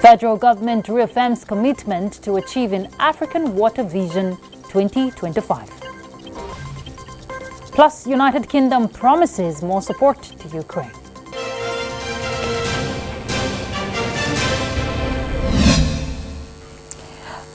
Federal government reaffirms commitment to achieving African Water Vision 2025. Plus, United Kingdom promises more support to Ukraine.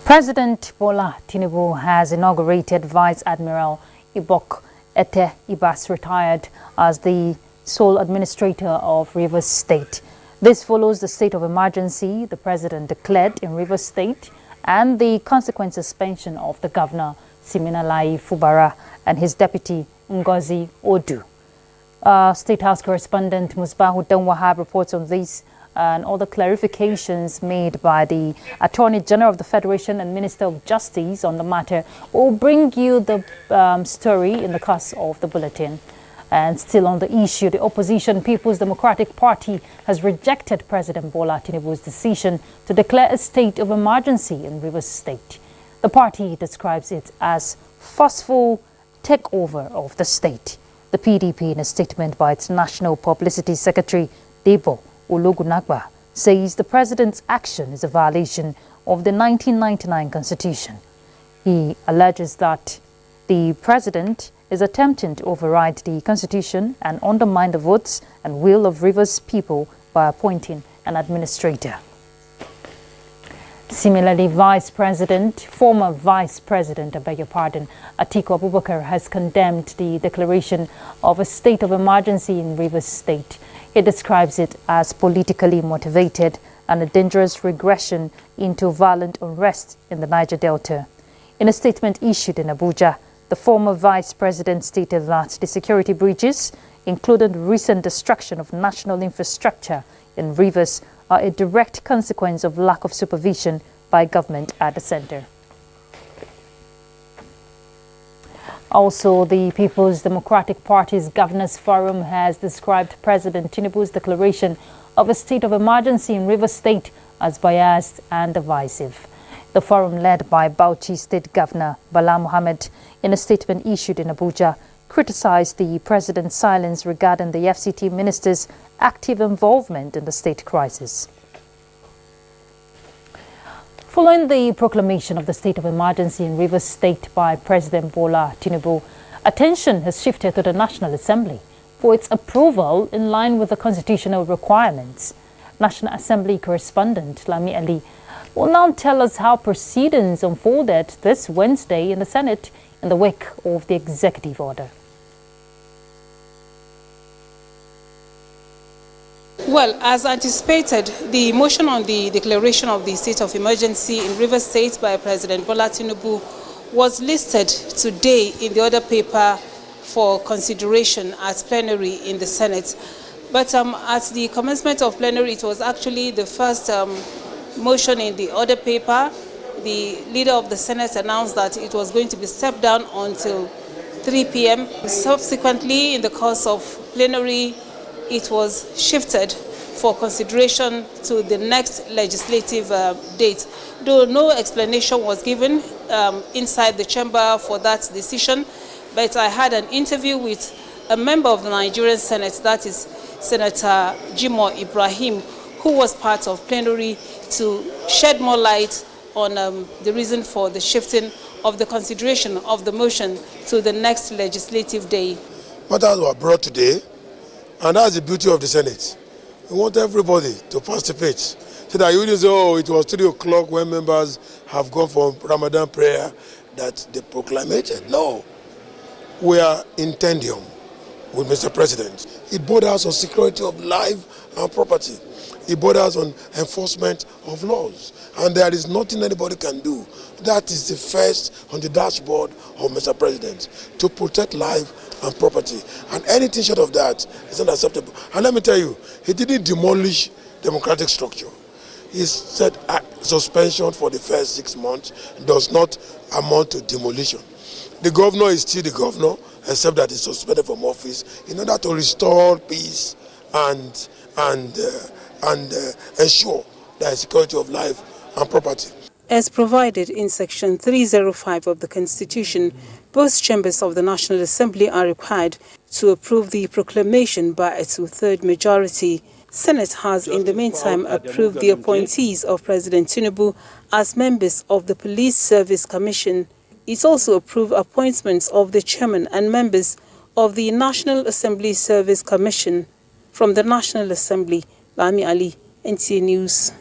President Bola Tinubu has inaugurated Vice Admiral Ibok Ete Ibas, retired, as the sole administrator of Rivers State. This follows the state of emergency the president declared in Rivers State and the consequent suspension of the governor, Siminalayi Fubara, and his deputy, Ngozi Odu. State House correspondent Musbahu Danwahab reports on this and all the clarifications made by the Attorney General of the Federation and Minister of Justice on the matter. We'll bring you the story in the course of the bulletin. And still on the issue, the opposition People's Democratic Party has rejected President Bola Tinubu's decision to declare a state of emergency in Rivers State. The party describes it as forceful takeover of the state. The PDP, in a statement by its National Publicity Secretary, Debo Ologunagba, says the president's action is a violation of the 1999 Constitution. He alleges that the president is attempting to override the Constitution and undermine the votes and will of Rivers people by appointing an administrator. Similarly, former Vice President, Atiku Abubakar has condemned the declaration of a state of emergency in Rivers State. He describes it as politically motivated and a dangerous regression into violent unrest in the Niger Delta. In a statement issued in Abuja, the former vice president stated that the security breaches, including recent destruction of national infrastructure in Rivers, are a direct consequence of lack of supervision by government at the center. Also, the People's Democratic Party's Governors Forum has described President Tinubu's declaration of a state of emergency in Rivers State as biased and divisive. The forum, led by Bauchi State Governor Bala Mohammed, in a statement issued in Abuja, criticized the president's silence regarding the FCT minister's active involvement in the state crisis. Following the proclamation of the state of emergency in Rivers State by President Bola Tinubu, attention has shifted to the National Assembly for its approval in line with the constitutional requirements. National Assembly correspondent Lami Ali will now tell us how proceedings unfolded this Wednesday in the Senate in the wake of the executive order. Well, as anticipated, the motion on the declaration of the state of emergency in Rivers State by President Bola Tinubu was listed today in the order paper for consideration at plenary in the Senate. But at the commencement of plenary, it was actually the first motion in the order paper. The leader of the Senate announced that it was going to be stepped down until 3 p.m. Subsequently, in the course of plenary, it was shifted for consideration to the next legislative date. Though no explanation was given inside the chamber for that decision, but I had an interview with a member of the Nigerian Senate, that is Senator Jimoh Ibrahim, who was part of plenary, to shed more light on the reason for the shifting of the consideration of the motion to the next legislative day. Matters were brought today, and that's the beauty of the Senate. We want everybody to participate, so that you wouldn't say, oh, it was 3 o'clock when members have gone for Ramadan prayer that they proclamated. No, we are in tendium with Mr. President. It borders on security of life and property. It borders on enforcement of laws. And there is nothing anybody can do. That is the first on the dashboard of Mr. President, to protect life and property. And anything short of that is unacceptable. And let me tell you, he didn't demolish democratic structure. He said suspension for the first 6 months does not amount to demolition. The governor is still the governor, except that he's suspended from office in order to restore peace and ensure the security of life and property. As provided in Section 305 of the Constitution, both chambers of the National Assembly are required to approve the proclamation by a 2/3 majority. Senate has in the meantime approved the appointees of President Tinubu as members of the Police Service Commission. It also approved appointments of the chairman and members of the National Assembly Service Commission. From the National Assembly, Lami Ali, NTA News.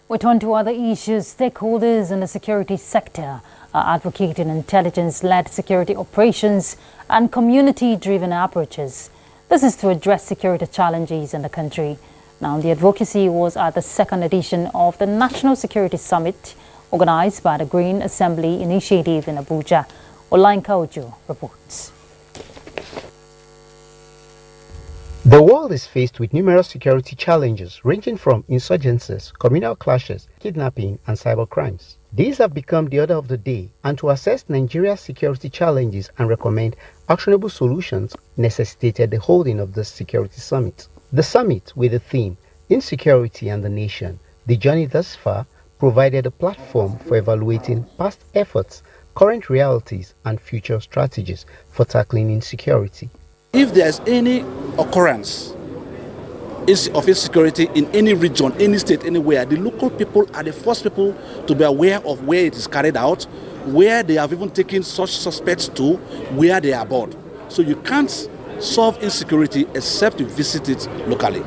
We turn to other issues. Stakeholders in the security sector are advocating intelligence-led security operations and community-driven approaches. This is to address security challenges in the country. Now, the advocacy was at the second edition of the National Security Summit, organized by the Green Assembly Initiative in Abuja. Olayinka Ojo reports. The world is faced with numerous security challenges ranging from insurgencies, communal clashes, kidnapping, and cybercrimes. These have become the order of the day, and to assess Nigeria's security challenges and recommend actionable solutions necessitated the holding of this security summit. The summit, with the theme Insecurity and the Nation, the journey thus far, provided a platform for evaluating past efforts, current realities, and future strategies for tackling insecurity. If there's any occurrence of insecurity in any region, any state, anywhere, the local people are the first people to be aware of where it is carried out, where they have even taken such suspects to, where they are aboard. So you can't solve insecurity except you visit it locally.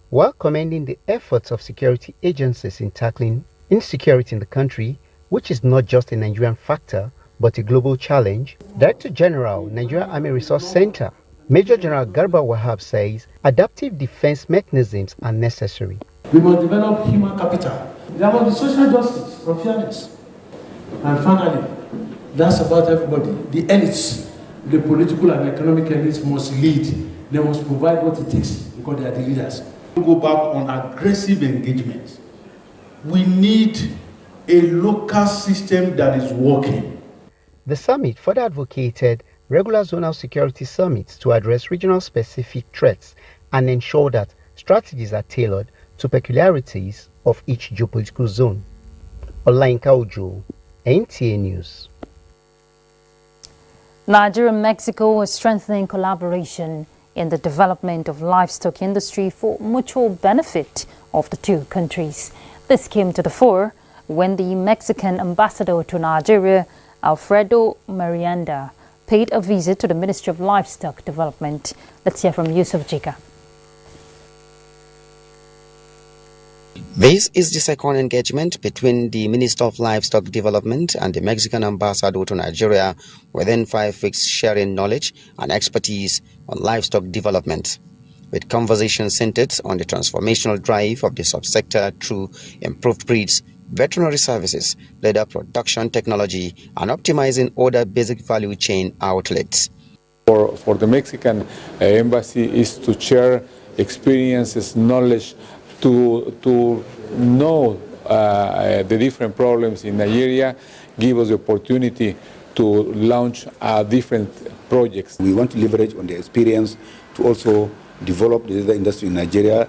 While commending the efforts of security agencies in tackling insecurity in the country, which is not just a Nigerian factor, but a global challenge, Director General, Nigeria Army Resource Center, Major General Garba Wahab says adaptive defense mechanisms are necessary. We must develop human capital. There must be social justice from fairness. And finally, that's about everybody. The elites, the political and economic elites must lead. They must provide what it takes because they are the leaders. We go back on aggressive engagement. We need a local system that is working. The summit further advocated regular zonal security summits to address regional specific threats and ensure that strategies are tailored to peculiarities of each geopolitical zone. Olayinka Ojo, NTA News. Nigeria and Mexico are strengthening collaboration in the development of livestock industry for mutual benefit of the two countries. This came to the fore when the Mexican ambassador to Nigeria, Alfredo Marianda, paid a visit to the Ministry of Livestock Development. Let's hear from Yusuf Jika. This is the second engagement between the Minister of Livestock Development and the Mexican ambassador to Nigeria within 5 weeks, sharing knowledge and expertise on livestock development, with conversations centered on the transformational drive of the subsector through improved breeds, veterinary services, leather production technology, and optimizing other basic value chain outlets. For the Mexican embassy is to share experiences, knowledge, to know the different problems in Nigeria, give us the opportunity to launch different projects. We want to leverage on the experience to also develop the leather industry in Nigeria.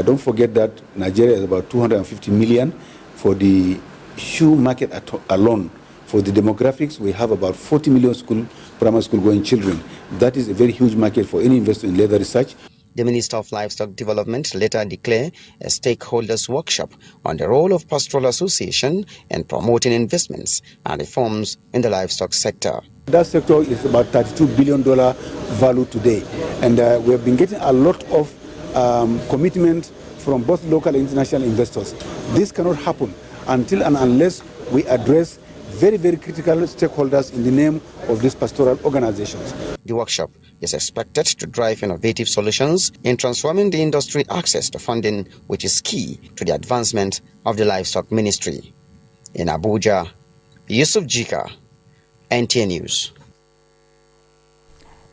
Don't forget that Nigeria is about 250 million. For the shoe market alone, for the demographics, we have about 40 million primary school going children. That is a very huge market for any investor in leather research. The Minister of Livestock Development later declared a stakeholders workshop on the role of pastoral association in promoting investments and reforms in the livestock sector. That sector is about $32 billion value today, and we have been getting a lot of commitment from both local and international investors. This cannot happen until and unless we address very, very critical stakeholders in the name of these pastoral organizations. The workshop is expected to drive innovative solutions in transforming the industry access to funding, which is key to the advancement of the livestock ministry. In Abuja, Yusuf Jika, NTA News.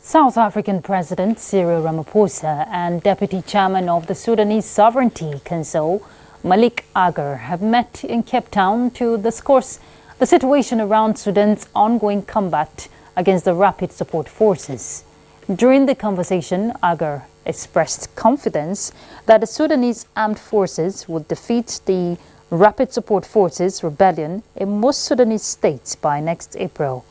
South African President Cyril Ramaphosa and Deputy Chairman of the Sudanese Sovereignty Council, Malik Agar, have met in Cape Town to discuss the situation around Sudan's ongoing combat against the Rapid Support Forces. During the conversation, Agar expressed confidence that the Sudanese armed forces would defeat the Rapid Support Forces rebellion in most Sudanese states by next April.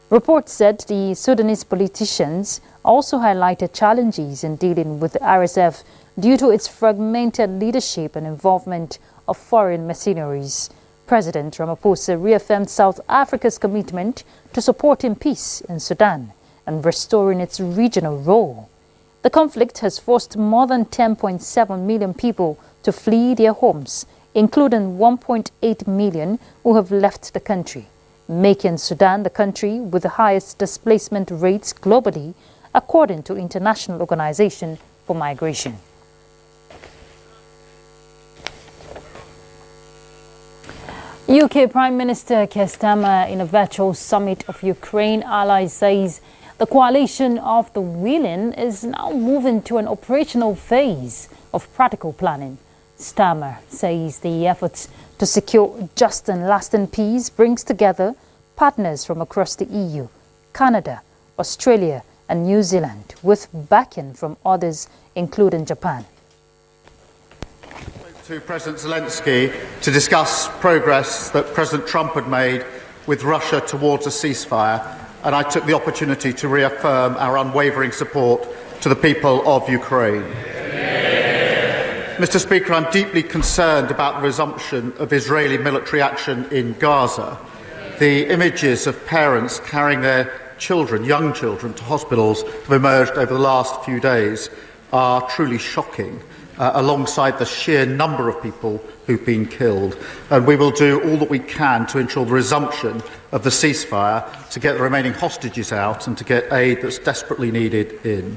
Reports said the Sudanese politicians also highlighted challenges in dealing with the RSF due to its fragmented leadership and involvement of foreign mercenaries. President Ramaphosa reaffirmed South Africa's commitment to supporting peace in Sudan and restoring its regional role. The conflict has forced more than 10.7 million people to flee their homes, including 1.8 million who have left the country, making Sudan the country with the highest displacement rates globally, according to International Organization for Migration. UK Prime Minister Keir Starmer, in a virtual summit of Ukraine allies, says the coalition of the willing is now moving to an operational phase of practical planning. Starmer says the efforts to secure just and lasting peace brings together partners from across the EU, Canada, Australia and New Zealand, with backing from others, including Japan. To President Zelensky to discuss progress that President Trump had made with Russia towards a ceasefire, and I took the opportunity to reaffirm our unwavering support to the people of Ukraine. Mr. Speaker, I'm deeply concerned about the resumption of Israeli military action in Gaza. The images of parents carrying their children, young children, to hospitals have emerged over the last few days are truly shocking. Alongside the sheer number of people who've been killed. And we will do all that we can to ensure the resumption of the ceasefire, to get the remaining hostages out and to get aid that's desperately needed in.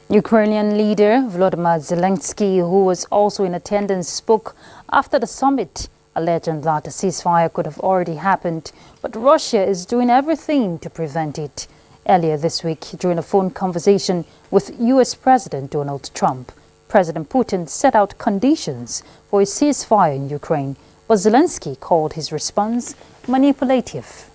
Ukrainian leader Volodymyr Zelensky, who was also in attendance, spoke after the summit, alleging that a ceasefire could have already happened, but Russia is doing everything to prevent it. Earlier this week, during a phone conversation with US President Donald Trump, President Putin set out conditions for a ceasefire in Ukraine, but Zelensky called his response manipulative.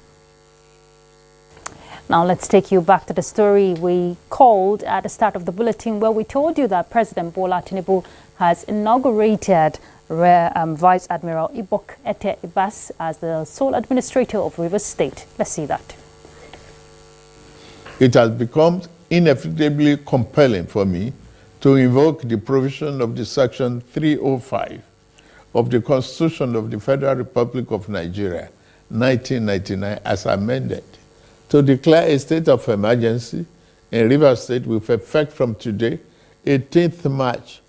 Now let's take you back to the story we called at the start of the bulletin, where we told you that President Bola Tinubu has inaugurated Vice Admiral Ibok Ete Ibas as the sole administrator of Rivers State. Let's see that. It has become inevitably compelling for me to invoke the provision of the Section 305 of the Constitution of the Federal Republic of Nigeria, 1999, as amended, to declare a state of emergency in Rivers State with effect from today, 18th March,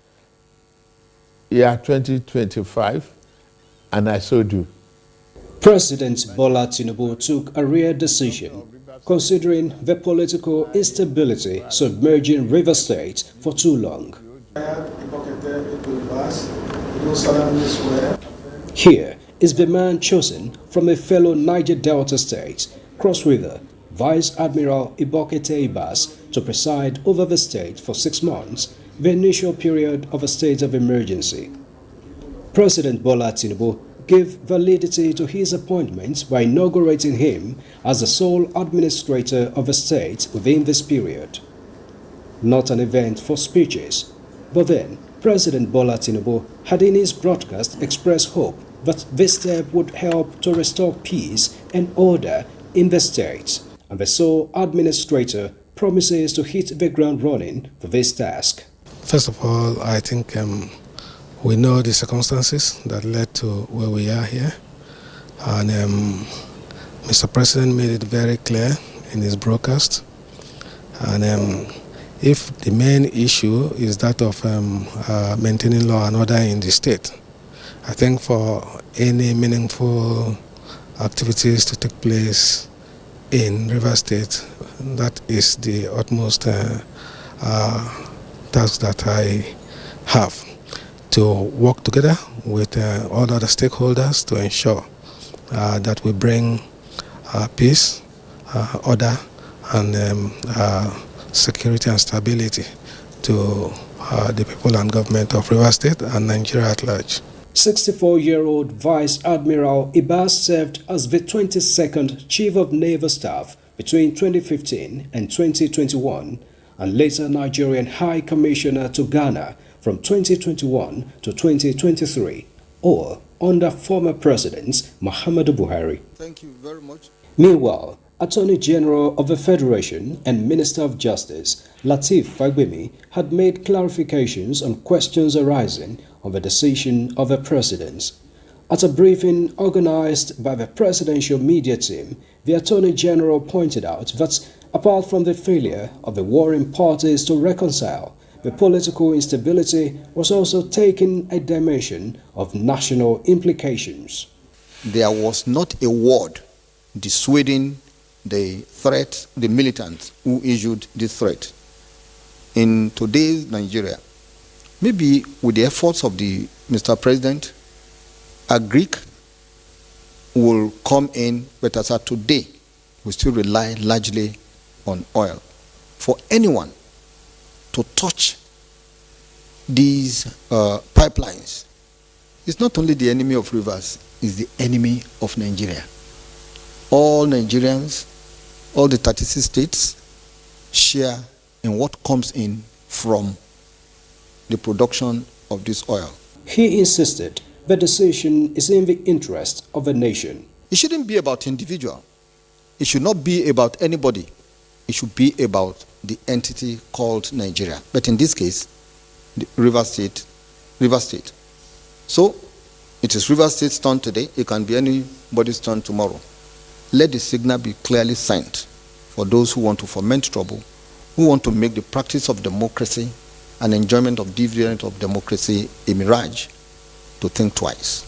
year 2025, and I so do. President Bola Tinubu took a rare decision, considering the political instability submerging Rivers State for too long. Here is the man chosen from a fellow Niger Delta state, Cross River, Vice Admiral Ibok Ete Ibas, to preside over the state for 6 months, the initial period of a state of emergency. President Bola Tinubu gave validity to his appointment by inaugurating him as the sole administrator of the state within this period. Not an event for speeches, but then President Bola Tinubu had in his broadcast expressed hope that this step would help to restore peace and order in the state, and the sole administrator promises to hit the ground running for this task. First of all, I think we know the circumstances that led to where we are here, and Mr. President made it very clear in his broadcast. And if the main issue is that of maintaining law and order in the state, I think for any meaningful activities to take place in Rivers State, that is the utmost task that I have, to work together with all other stakeholders to ensure that we bring peace, order, and security and stability to the people and government of Rivers State and Nigeria at large. 64-year-old Vice Admiral Ibas served as the 22nd Chief of Naval Staff between 2015 and 2021, and later Nigerian High Commissioner to Ghana from 2021 to 2023, all under former President Muhammadu Buhari. Thank you very much. Meanwhile, Attorney General of the Federation and Minister of Justice, Lateef Fagbemi, had made clarifications on questions arising on the decision of the President. At a briefing organized by the presidential media team, the Attorney General pointed out that apart from the failure of the warring parties to reconcile, the political instability was also taking a dimension of national implications. There was not a word dissuading the threat, the militants who issued this threat. In today's Nigeria, maybe with the efforts of the Mr. President, a Greek will come in, but as of today, we still rely largely on oil. For anyone to touch these pipelines, it's not only the enemy of rivers, it's the enemy of Nigeria. All Nigerians, all the 36 states share in what comes in from the production of this oil. He insisted the decision is in the interest of the nation. It shouldn't be about individual. It should not be about anybody. It should be about the entity called Nigeria. But in this case, the River State. So, it is River State's turn today. It can be anybody's turn tomorrow. Let the signal be clearly sent for those who want to foment trouble, who want to make the practice of democracy and enjoyment of dividend of democracy a mirage, to think twice.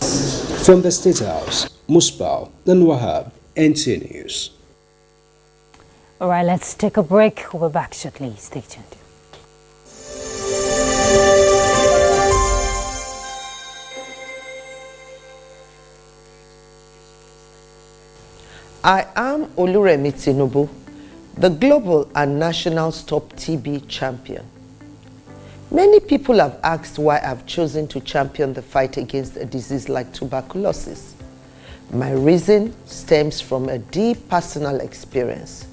From the State House, Musbau and Wahab, NTA News. All right, let's take a break. We'll be back shortly. Stay tuned. I am Oluremi Tinubu, the global and national Stop TB champion. Many people have asked why I've chosen to champion the fight against a disease like tuberculosis. My reason stems from a deep personal experience.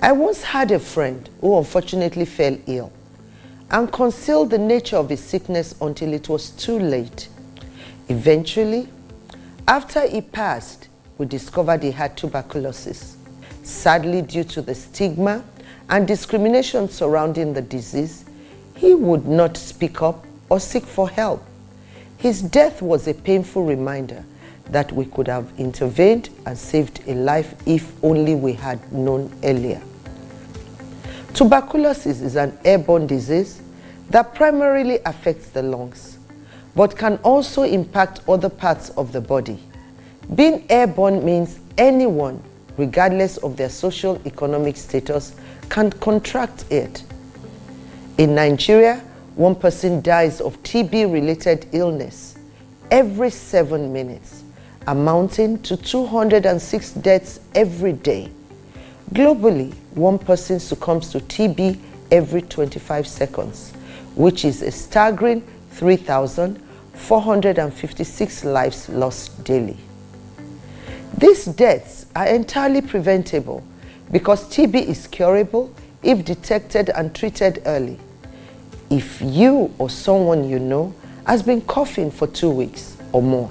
I once had a friend who unfortunately fell ill and concealed the nature of his sickness until it was too late. Eventually, after he passed, we discovered he had tuberculosis. Sadly, due to the stigma and discrimination surrounding the disease, he would not speak up or seek for help. His death was a painful reminder that we could have intervened and saved a life if only we had known earlier. Tuberculosis is an airborne disease that primarily affects the lungs, but can also impact other parts of the body. Being airborne means anyone, regardless of their social economic status, can contract it. In Nigeria, one person dies of TB-related illness every 7 minutes, amounting to 206 deaths every day. Globally, one person succumbs to TB every 25 seconds, which is a staggering 3,456 lives lost daily. These deaths are entirely preventable because TB is curable if detected and treated early. If you or someone you know has been coughing for 2 weeks or more,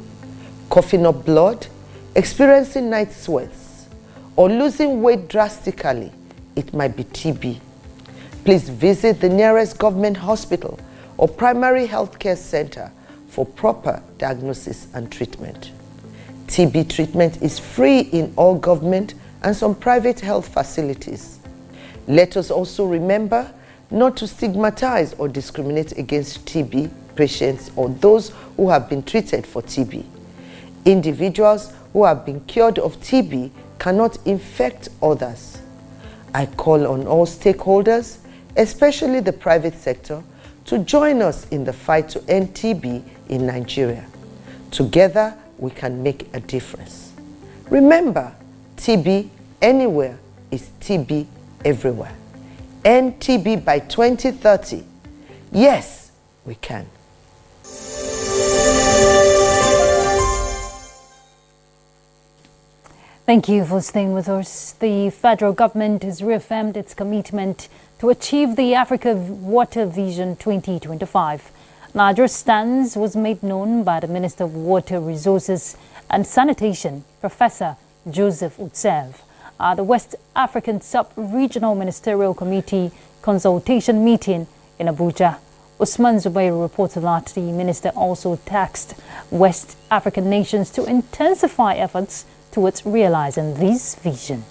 coughing up blood, experiencing night sweats, or losing weight drastically, it might be TB. Please visit the nearest government hospital or primary health care center for proper diagnosis and treatment. TB treatment is free in all government and some private health facilities. Let us also remember not to stigmatize or discriminate against TB patients or those who have been treated for TB. Individuals who have been cured of TB cannot infect others. I call on all stakeholders, especially the private sector, to join us in the fight to end TB in Nigeria. Together, we can make a difference. Remember, TB anywhere is TB everywhere. End TB by 2030. Yes, we can. Thank you for staying with us. The federal government has reaffirmed its commitment to achieve the Africa Water Vision 2025. Nigeria's stance was made known by the Minister of Water Resources and Sanitation, Professor Joseph Utsev, at the West African Sub-Regional Ministerial Committee consultation meeting in Abuja. Usman Zubairu reported that the minister also tasked West African nations to intensify efforts towards realizing this vision.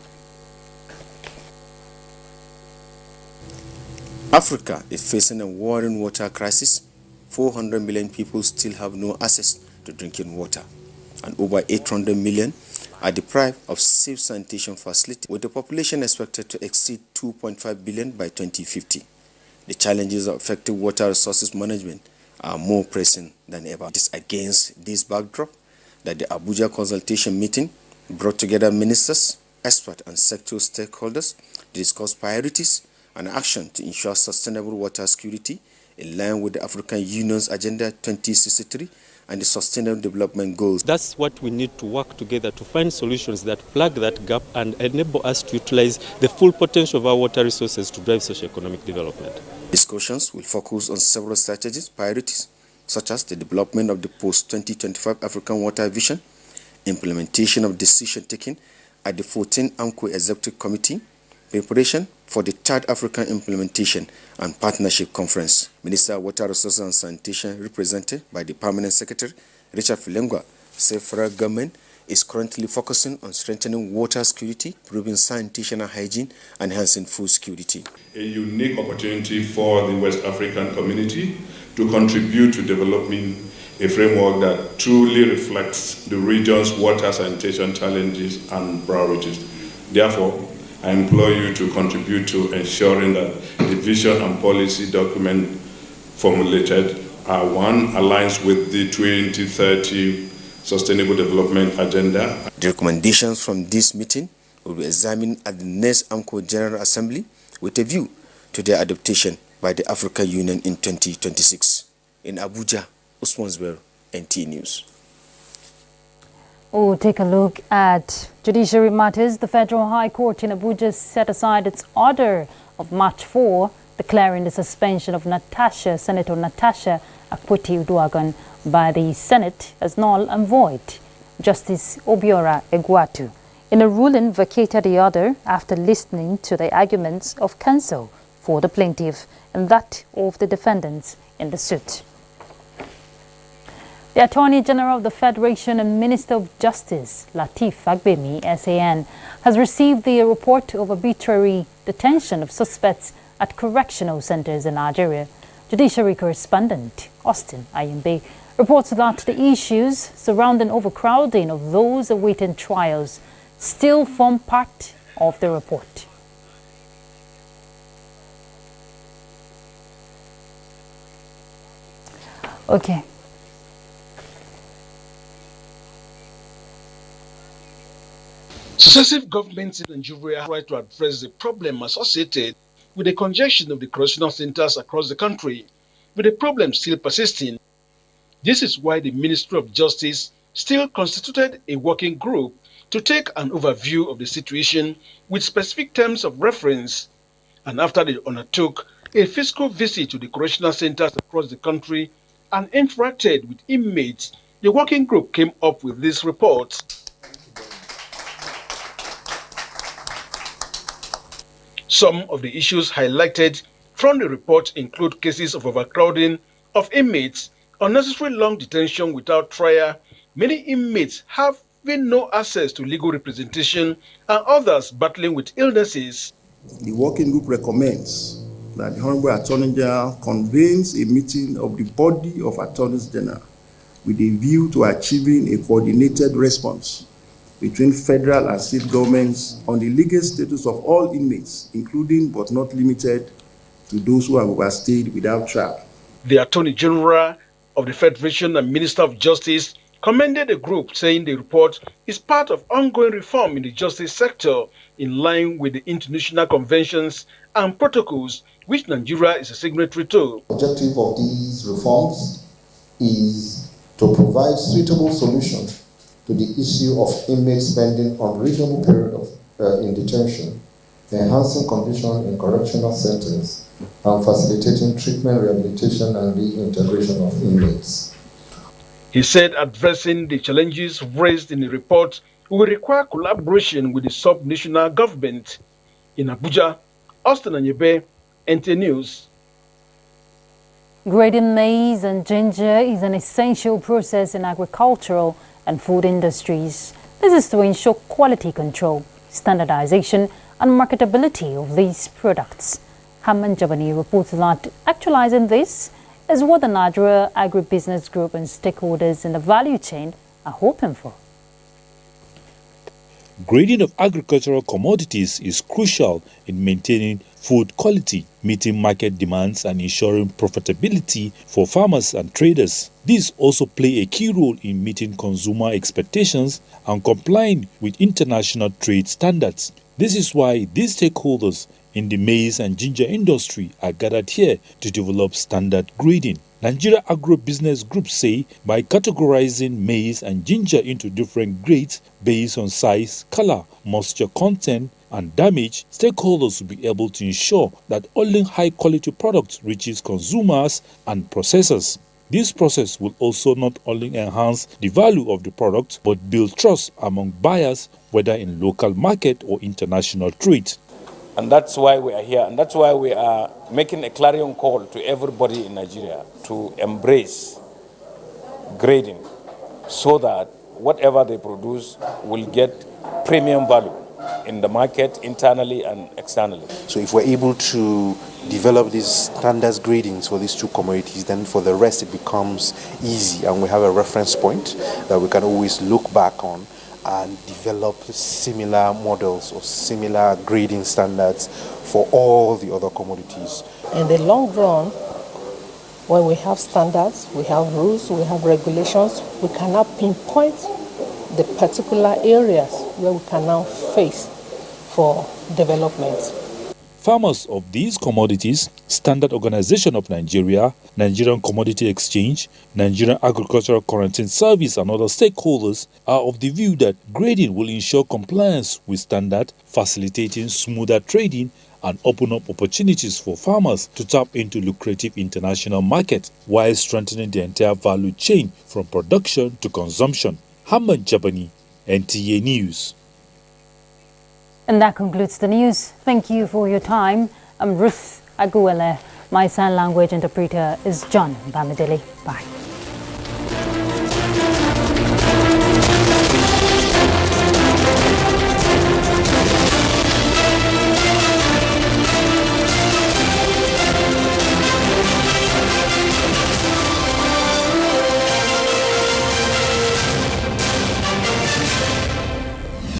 Africa is facing a worrying water crisis. 400 million people still have no access to drinking water, and over 800 million are deprived of safe sanitation facilities, with the population expected to exceed 2.5 billion by 2050. The challenges of effective water resources management are more pressing than ever. It is against this backdrop that the Abuja consultation meeting brought together ministers, experts, and sectoral stakeholders to discuss priorities and action to ensure sustainable water security in line with the African Union's Agenda 2063 and the Sustainable Development Goals. That's what we need to work together to find solutions that plug that gap and enable us to utilize the full potential of our water resources to drive socio-economic development. Discussions will focus on several strategies, priorities, such as the development of the post-2025 African Water Vision, implementation of decision-taking at the 14th AMCO Executive Committee, preparation for the Third African Implementation and Partnership Conference. Minister of Water Resources and Sanitation, represented by the Permanent Secretary, Richard Filengwa, said federal government is currently focusing on strengthening water security, improving sanitation and hygiene, and enhancing food security. A unique opportunity for the West African community to contribute to developing a framework that truly reflects the region's water sanitation challenges and priorities. Therefore, I implore you to contribute to ensuring that the vision and policy document formulated are one, aligns with the 2030 Sustainable Development Agenda. The recommendations from this meeting will be examined at the next AMCO General Assembly with a view to their adoption by the African Union in 2026. In Abuja, Usman Zubairu, NTA News. We'll take a look at judiciary matters. The Federal High Court in Abuja set aside its order of March 4, declaring the suspension of Senator Natasha Akpoti-Uduaghan by the Senate as null and void. Justice Obiora Egwatu, in a ruling, vacated the order after listening to the arguments of counsel for the plaintiff and that of the defendants in the suit. The Attorney General of the Federation and Minister of Justice, Lateef Fagbemi, SAN, has received the report of arbitrary detention of suspects at correctional centers in Nigeria. Judiciary correspondent Austin Ayimbe reports that the issues surrounding overcrowding of those awaiting trials still form part of the report. Okay. Successive governments in Nigeria try to address the problem associated with the congestion of the correctional centers across the country, with the problem still persisting. This is why the Ministry of Justice still constituted a working group to take an overview of the situation with specific terms of reference. And after they undertook a physical visit to the correctional centers across the country and interacted with inmates, the working group came up with this report. Some of the issues highlighted from the report include cases of overcrowding of inmates, unnecessary long detention without trial, many inmates having no access to legal representation, and others battling with illnesses. The working group recommends that the Honorable Attorney General convenes a meeting of the body of Attorneys General with a view to achieving a coordinated response between federal and state governments on the legal status of all inmates, including but not limited to those who have overstayed without trial. The Attorney General of the Federation and Minister of Justice commended the group, saying the report is part of ongoing reform in the justice sector in line with the international conventions and protocols which Nigeria is a signatory to. The objective of these reforms is to provide suitable solutions to the issue of inmates spending unreasonable period in detention, enhancing conditions in correctional centers, and facilitating treatment, rehabilitation, and reintegration of inmates. He said addressing the challenges raised in the report will require collaboration with the sub-national government. In Abuja, Austin Anyebe, NTA News. Grading maize and ginger is an essential process in agricultural and food industries. This is to ensure quality control, standardization, and marketability of these products. Haman Jabani reports that actualizing this is what the Nigeria Agribusiness Group and stakeholders in the value chain are hoping for. Grading of agricultural commodities is crucial in maintaining food quality, meeting market demands, and ensuring profitability for farmers and traders. These also play a key role in meeting consumer expectations and complying with international trade standards. This is why these stakeholders in the maize and ginger industry are gathered here to develop standard grading. Nigeria Agribusiness Group say by categorizing maize and ginger into different grades based on size, color, moisture content, and damage, stakeholders will be able to ensure that only high-quality products reaches consumers and processors. This process will also not only enhance the value of the product, but build trust among buyers, whether in local market or international trade. And that's why we are here, and that's why we are making a clarion call to everybody in Nigeria to embrace grading so that whatever they produce will get premium value in the market, internally and externally. So if we're able to develop these standards gradings for these two commodities, then for the rest it becomes easy, and we have a reference point that we can always look back on and develop similar models or similar grading standards for all the other commodities. In the long run, when we have standards, we have rules, we have regulations, we can now pinpoint the particular areas where we can now face for development. Farmers of these commodities, Standard Organization of Nigeria, Nigerian Commodity Exchange, Nigerian Agricultural Quarantine Service, and other stakeholders are of the view that grading will ensure compliance with standard, facilitating smoother trading and open up opportunities for farmers to tap into lucrative international markets while strengthening the entire value chain from production to consumption. Hamad Jabani, NTA News. And that concludes the news. Thank you for your time. I'm Ruth Aguele. My sign language interpreter is John Bamidele. Bye.